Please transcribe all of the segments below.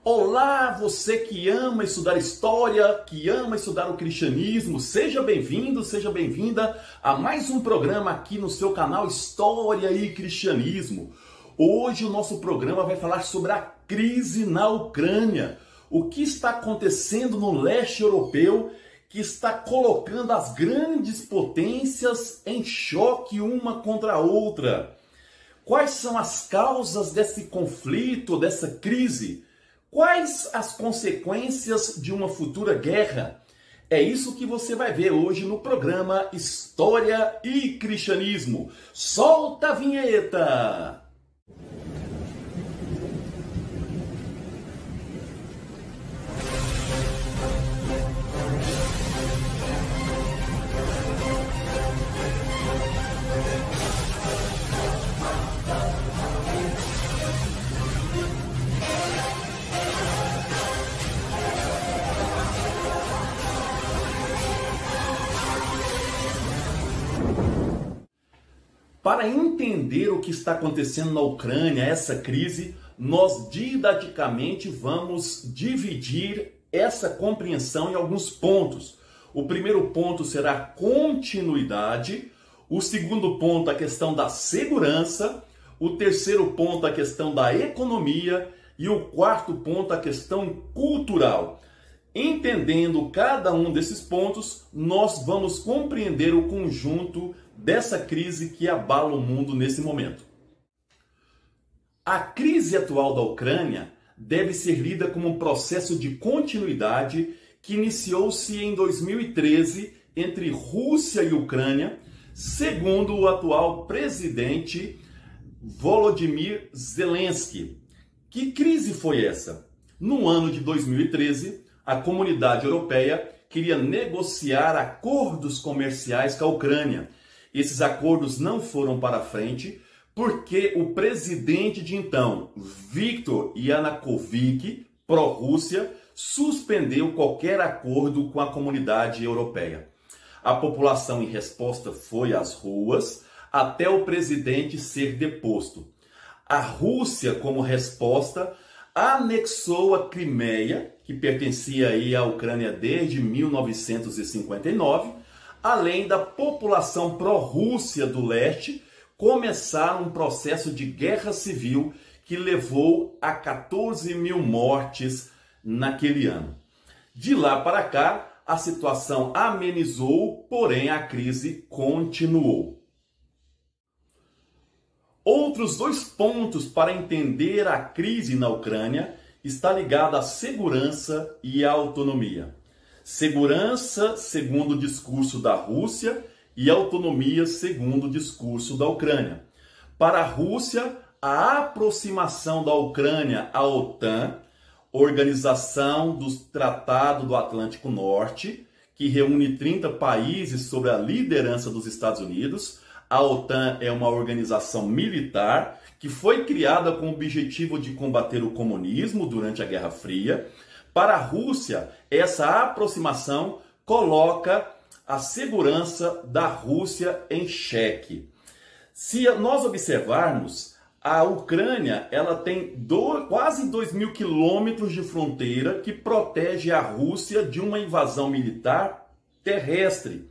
Olá, você que ama estudar história, que ama estudar o cristianismo, seja bem-vindo, seja bem-vinda a mais um programa aqui no seu canal História e Cristianismo. Hoje o nosso programa vai falar sobre a crise na Ucrânia, o que está acontecendo no leste europeu que está colocando as grandes potências em choque uma contra a outra. Quais são as causas desse conflito, dessa crise? Quais as consequências de uma futura guerra? É isso que você vai ver hoje no programa História e Cristianismo. Solta a vinheta! Para entender o que está acontecendo na Ucrânia, essa crise, nós didaticamente vamos dividir essa compreensão em alguns pontos. O primeiro ponto será a continuidade, o segundo ponto a questão da segurança, o terceiro ponto a questão da economia e o quarto ponto a questão cultural. Entendendo cada um desses pontos, nós vamos compreender o conjunto dessa crise que abala o mundo nesse momento. A crise atual da Ucrânia deve ser lida como um processo de continuidade que iniciou-se em 2013 entre Rússia e Ucrânia, segundo o atual presidente Volodymyr Zelensky. Que crise foi essa? No ano de 2013, a comunidade europeia queria negociar acordos comerciais com a Ucrânia. Esses acordos não foram para frente porque o presidente de então, Viktor Yanukovych, pró-Rússia, suspendeu qualquer acordo com a comunidade europeia. A população em resposta foi às ruas até o presidente ser deposto. A Rússia, como resposta, anexou a Crimeia, que pertencia aí à Ucrânia desde 1959, além da população pró-Rússia do leste começar um processo de guerra civil que levou a 14 mil mortes naquele ano. De lá para cá, a situação amenizou, porém a crise continuou. Outros dois pontos para entender a crise na Ucrânia está ligado à segurança e à autonomia. Segurança, segundo o discurso da Rússia, e autonomia, segundo o discurso da Ucrânia. Para a Rússia, a aproximação da Ucrânia à OTAN, Organização do Tratado do Atlântico Norte, que reúne 30 países sob a liderança dos Estados Unidos. A OTAN é uma organização militar que foi criada com o objetivo de combater o comunismo durante a Guerra Fria. Para a Rússia, essa aproximação coloca a segurança da Rússia em xeque. Se nós observarmos, a Ucrânia ela tem quase 2.000 quilômetros de fronteira que protege a Rússia de uma invasão militar terrestre.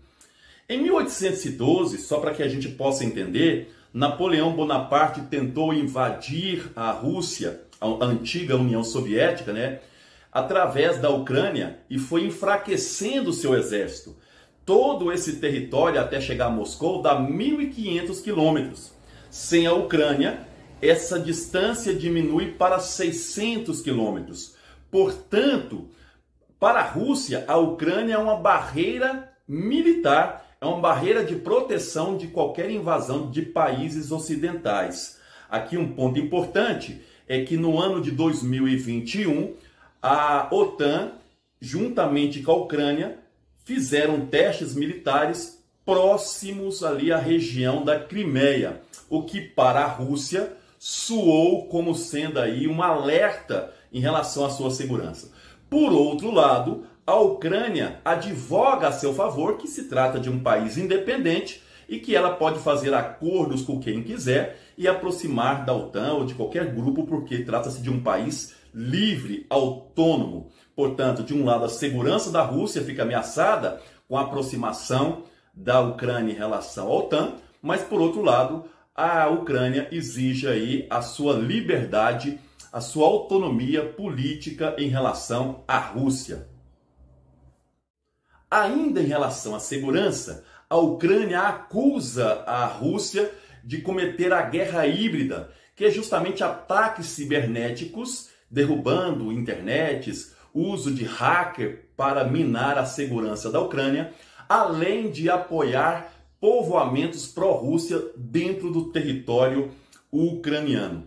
Em 1812, só para que a gente possa entender, Napoleão Bonaparte tentou invadir a Rússia, a antiga União Soviética, através da Ucrânia e foi enfraquecendo seu exército. Todo esse território até chegar a Moscou dá 1.500 quilômetros. Sem a Ucrânia, essa distância diminui para 600 quilômetros. Portanto, para a Rússia, a Ucrânia é uma barreira militar, é uma barreira de proteção de qualquer invasão de países ocidentais. Aqui um ponto importante é que no ano de 2021, a OTAN, juntamente com a Ucrânia, fizeram testes militares próximos ali à região da Crimeia, o que para a Rússia soou como sendo aí um alerta em relação à sua segurança. Por outro lado, a Ucrânia advoga a seu favor que se trata de um país independente e que ela pode fazer acordos com quem quiser e aproximar da OTAN ou de qualquer grupo, porque trata-se de um país livre, autônomo. Portanto, de um lado, a segurança da Rússia fica ameaçada com a aproximação da Ucrânia em relação à OTAN, mas, por outro lado, a Ucrânia exige aí a sua liberdade, a sua autonomia política em relação à Rússia. Ainda em relação à segurança, a Ucrânia acusa a Rússia de cometer a guerra híbrida, que é justamente ataques cibernéticos, derrubando internets, uso de hacker para minar a segurança da Ucrânia, além de apoiar povoamentos pró-Rússia dentro do território ucraniano.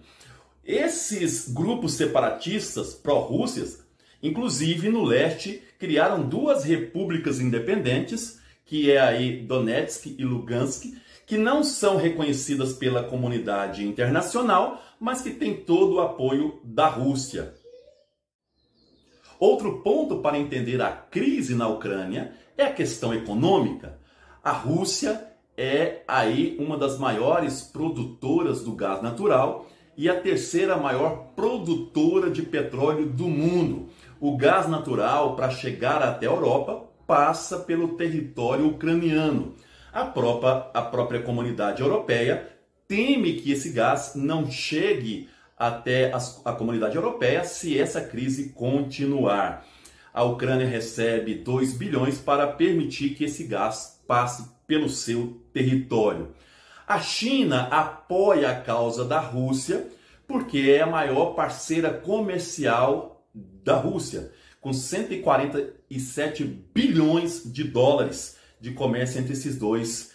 Esses grupos separatistas pró-Rússias, inclusive no leste, criaram duas repúblicas independentes, que é aí Donetsk e Lugansk, que não são reconhecidas pela comunidade internacional, mas que têm todo o apoio da Rússia. Outro ponto para entender a crise na Ucrânia é a questão econômica. A Rússia é aí uma das maiores produtoras do gás natural e a terceira maior produtora de petróleo do mundo. O gás natural, para chegar até a Europa, passa pelo território ucraniano. A própria comunidade europeia teme que esse gás não chegue até a comunidade europeia se essa crise continuar. A Ucrânia recebe 2 bilhões para permitir que esse gás passe pelo seu território. A China apoia a causa da Rússia porque é a maior parceira comercial da Rússia, com 147 bilhões de dólares de comércio entre esses dois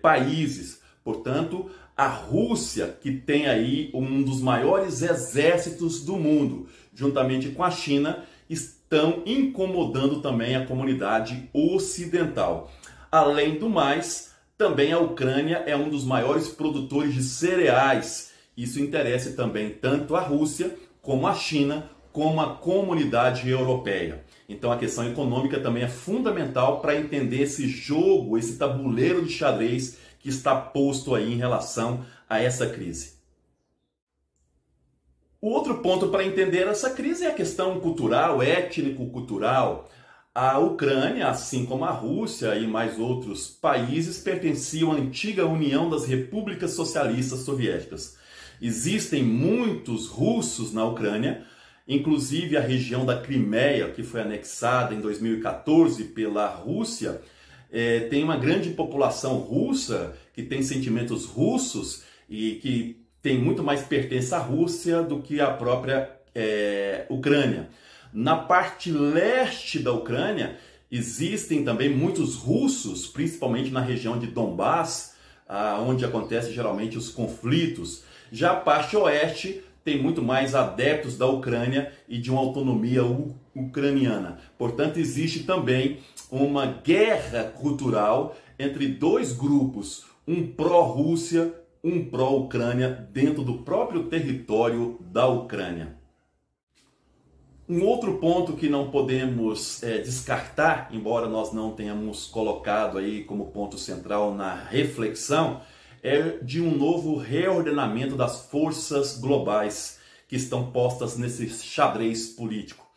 países. Portanto, a Rússia, que tem aí um dos maiores exércitos do mundo, juntamente com a China, estão incomodando também a comunidade ocidental. Além do mais, também a Ucrânia é um dos maiores produtores de cereais. Isso interessa também tanto a Rússia, como a China, como a comunidade europeia. Então a questão econômica também é fundamental para entender esse jogo, esse tabuleiro de xadrez que está posto aí em relação a essa crise. O outro ponto para entender essa crise é a questão cultural, étnico-cultural. A Ucrânia, assim como a Rússia e mais outros países, pertenciam à antiga União das Repúblicas Socialistas Soviéticas. Existem muitos russos na Ucrânia, inclusive a região da Crimeia, que foi anexada em 2014 pela Rússia, tem uma grande população russa que tem sentimentos russos e que tem muito mais pertença à Rússia do que à própria Ucrânia. Na parte leste da Ucrânia existem também muitos russos, principalmente na região de Donbás, onde acontecem geralmente os conflitos. Já a parte oeste tem muito mais adeptos da Ucrânia e de uma autonomia ucraniana. Portanto, existe também uma guerra cultural entre dois grupos, um pró-Rússia, um pró-Ucrânia, dentro do próprio território da Ucrânia. Um outro ponto que não podemos descartar, embora nós não tenhamos colocado aí como ponto central na reflexão, é de um novo reordenamento das forças globais que estão postas nesse xadrez político.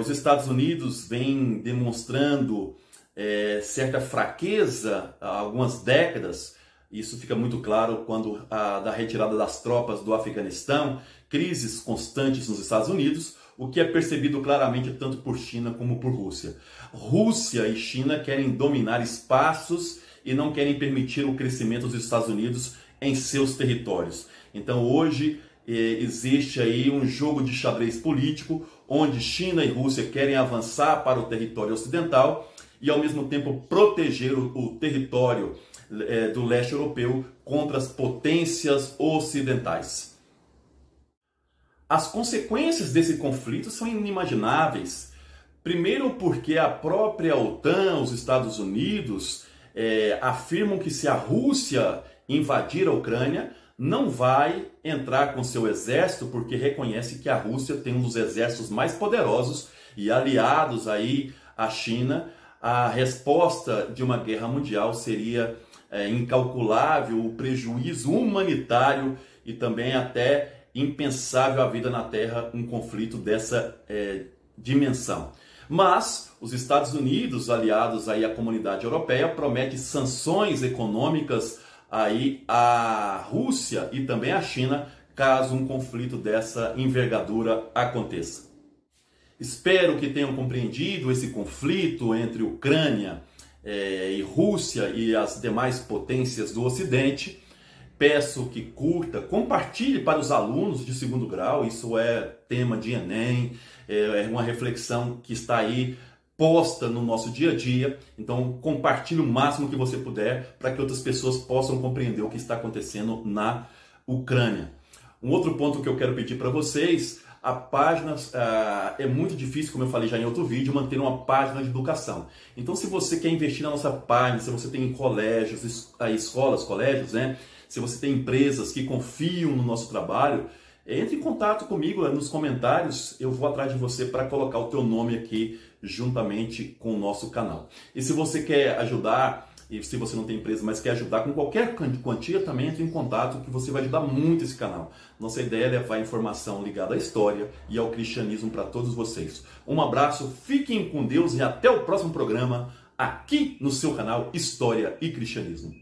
Os Estados Unidos vêm demonstrando certa fraqueza há algumas décadas. Isso fica muito claro quando da retirada das tropas do Afeganistão, crises constantes nos Estados Unidos, o que é percebido claramente tanto por China como por Rússia. Rússia e China querem dominar espaços e não querem permitir o crescimento dos Estados Unidos em seus territórios. Então hoje existe aí um jogo de xadrez político, onde China e Rússia querem avançar para o território ocidental e ao mesmo tempo proteger o território do leste europeu contra as potências ocidentais. As consequências desse conflito são inimagináveis. Primeiro porque a própria OTAN, os Estados Unidos, afirmam que se a Rússia invadir a Ucrânia, não vai entrar com seu exército, porque reconhece que a Rússia tem um dos exércitos mais poderosos e aliados aí à China. A resposta de uma guerra mundial seria incalculável, o prejuízo humanitário e também até impensável a vida na Terra um conflito dessa dimensão. Mas os Estados Unidos, aliados aí à comunidade europeia, prometem sanções econômicas aí à Rússia e também à China, caso um conflito dessa envergadura aconteça. Espero que tenham compreendido esse conflito entre Ucrânia e Rússia e as demais potências do Ocidente. Peço que curta, compartilhe para os alunos de segundo grau, isso é tema de Enem, é uma reflexão que está aí posta no nosso dia a dia. Então compartilhe o máximo que você puder para que outras pessoas possam compreender o que está acontecendo na Ucrânia. Um outro ponto que eu quero pedir para vocês, a página, é muito difícil, como eu falei já em outro vídeo, manter uma página de educação. Então se você quer investir na nossa página, se você tem colégios, escolas, colégios, né? Se você tem empresas que confiam no nosso trabalho, entre em contato comigo nos comentários, eu vou atrás de você para colocar o teu nome aqui juntamente com o nosso canal. E se você quer ajudar, e se você não tem empresa, mas quer ajudar com qualquer quantia, também entre em contato que você vai ajudar muito esse canal. Nossa ideia é levar informação ligada à história e ao cristianismo para todos vocês. Um abraço, fiquem com Deus e até o próximo programa aqui no seu canal História e Cristianismo.